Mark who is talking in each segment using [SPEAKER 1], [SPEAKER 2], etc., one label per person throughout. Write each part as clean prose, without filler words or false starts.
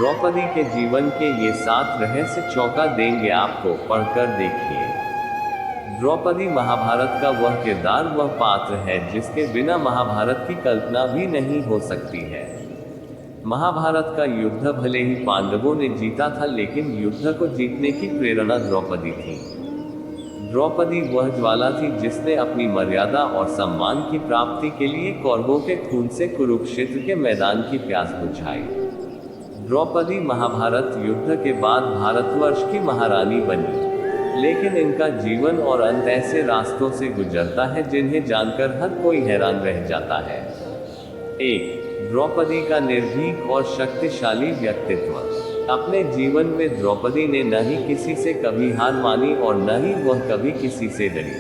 [SPEAKER 1] द्रौपदी के जीवन के ये 7 रहस्य चौंका देंगे आपको, पढ़कर देखिए। द्रौपदी महाभारत का वह किरदार, वह पात्र है जिसके बिना महाभारत की कल्पना भी नहीं हो सकती है। महाभारत का युद्ध भले ही पांडवों ने जीता था, लेकिन युद्ध को जीतने की प्रेरणा द्रौपदी थी। द्रौपदी वह ज्वाला थी जिसने अपनी मर्यादा और सम्मान की प्राप्ति के लिए कौरवों के खून से कुरुक्षेत्र के मैदान की प्यास बुझाई। द्रौपदी महाभारत युद्ध के बाद भारतवर्ष की महारानी बनी, लेकिन इनका जीवन और अंत ऐसे रास्तों से गुजरता है जिन्हें जानकर हर कोई हैरान रह जाता है। 1. द्रौपदी का निर्भीक और शक्तिशाली व्यक्तित्व। अपने जीवन में द्रौपदी ने न ही किसी से कभी हार मानी और न ही वह कभी किसी से डरी।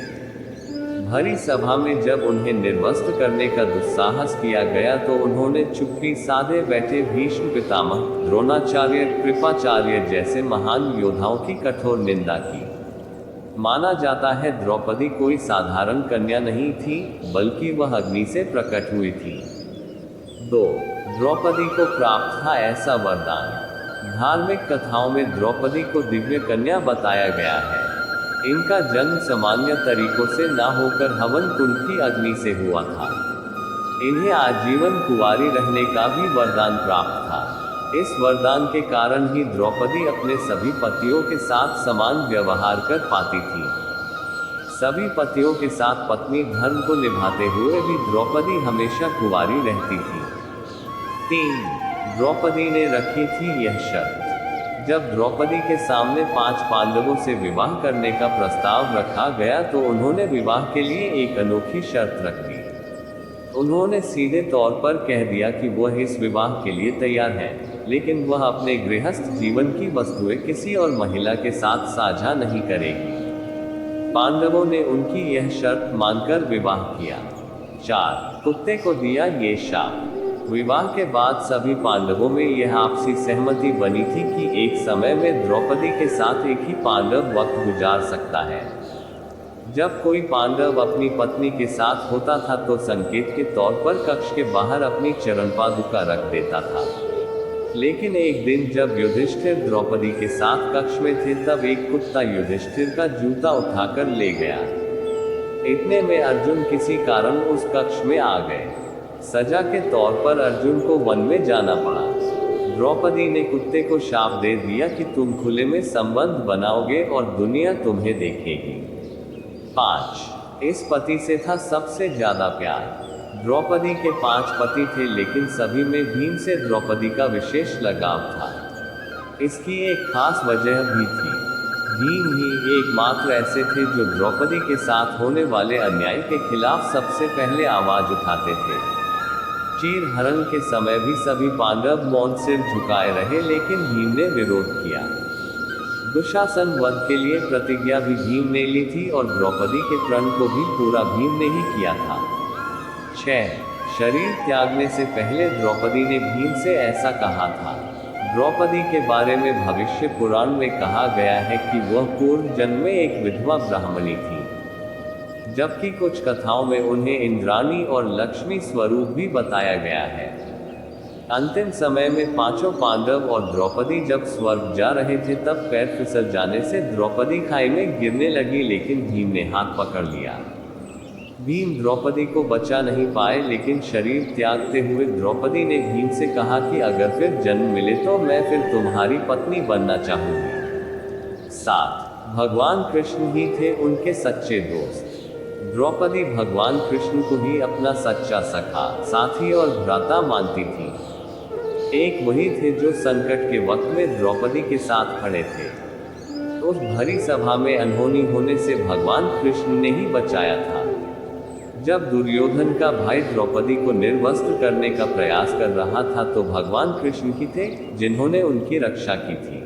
[SPEAKER 1] भरी सभा में जब उन्हें निर्वस्त्र करने का दुस्साहस किया गया तो उन्होंने चुप्पी साधे बैठे भीष्म पितामह, द्रोणाचार्य, कृपाचार्य जैसे महान योद्धाओं की कठोर निंदा की। माना जाता है द्रौपदी कोई साधारण कन्या नहीं थी, बल्कि वह अग्नि से प्रकट हुई थी। 2. द्रौपदी को प्राप्त था ऐसा वरदान। धार्मिक कथाओं में द्रौपदी को दिव्य कन्या बताया गया है। इनका जन्म सामान्य तरीकों से न होकर हवन कुंड की अग्नि से हुआ था। इन्हें आजीवन कुंवारी रहने का भी वरदान प्राप्त था। इस वरदान के कारण ही द्रौपदी अपने सभी पतियों के साथ समान व्यवहार कर पाती थी। सभी पतियों के साथ पत्नी धर्म को निभाते हुए भी द्रौपदी हमेशा कुंवारी रहती थी। 3. द्रौपदी ने रखी थी यह शर्त। जब द्रौपदी के सामने 5 पांडवों से विवाह करने का प्रस्ताव रखा गया तो उन्होंने विवाह के लिए एक अनोखी शर्त रख दी। उन्होंने सीधे तौर पर कह दिया कि वह इस विवाह के लिए तैयार है, लेकिन वह अपने गृहस्थ जीवन की वस्तुएं किसी और महिला के साथ साझा नहीं करेगी। पांडवों ने उनकी यह शर्त मानकर विवाह किया। 4. कुत्ते को दिया ये शाप। विवाह के बाद सभी पांडवों में यह आपसी सहमति बनी थी कि एक समय में द्रौपदी के साथ एक ही पांडव वक्त गुजार सकता है। जब कोई पांडव अपनी पत्नी के साथ होता था तो संकेत के तौर पर कक्ष के बाहर अपनी चरण पादुका रख देता था। लेकिन एक दिन जब युधिष्ठिर द्रौपदी के साथ कक्ष में थे तब एक कुत्ता युधिष्ठिर का जूता उठाकर ले गया। इतने में अर्जुन किसी कारण उस कक्ष में आ गए। सजा के तौर पर अर्जुन को वन में जाना पड़ा। द्रौपदी ने कुत्ते को शाप दे दिया कि तुम खुले में संबंध बनाओगे और दुनिया तुम्हें देखेगी। 5. इस पति से था सबसे ज्यादा प्यार। द्रौपदी के 5 पति थे, लेकिन सभी में भीम से द्रौपदी का विशेष लगाव था। इसकी एक खास वजह भी थी। भीम ही एकमात्र ऐसे थे जो द्रौपदी के साथ होने वाले अन्याय के खिलाफ सबसे पहले आवाज उठाते थे। चीर हरण के समय भी सभी पांडव मौन सिर झुकाए रहे, लेकिन भीम ने विरोध किया। दुशासन वध के लिए प्रतिज्ञा भी भीम ने ली थी और द्रौपदी के प्रण को भी पूरा भीम ने ही किया था। 6. शरीर त्यागने से पहले द्रौपदी ने भीम से ऐसा कहा था। द्रौपदी के बारे में भविष्य पुराण में कहा गया है कि वह पूर्व जन्म में एक विधवा ब्राह्मणी थी, जबकि कुछ कथाओं में उन्हें इंद्राणी और लक्ष्मी स्वरूप भी बताया गया है। अंतिम समय में 5 पांडव और द्रौपदी जब स्वर्ग जा रहे थे तब पैर फिसल जाने से द्रौपदी खाई में गिरने लगी, लेकिन भीम ने हाथ पकड़ लिया। भीम द्रौपदी को बचा नहीं पाए, लेकिन शरीर त्यागते हुए द्रौपदी ने भीम से कहा कि अगर फिर जन्म मिले तो मैं फिर तुम्हारी पत्नी बनना चाहूंगी। 7. भगवान कृष्ण ही थे उनके सच्चे दोस्त। द्रौपदी भगवान कृष्ण को ही अपना सच्चा सखा, साथी और भ्राता मानती थी। एक वही थे जो संकट के वक्त में द्रौपदी के साथ खड़े थे। उस भरी सभा में अनहोनी होने से भगवान कृष्ण ने ही बचाया था। जब दुर्योधन का भाई द्रौपदी को निर्वस्त्र करने का प्रयास कर रहा था तो भगवान कृष्ण ही थे जिन्होंने उनकी रक्षा की थी।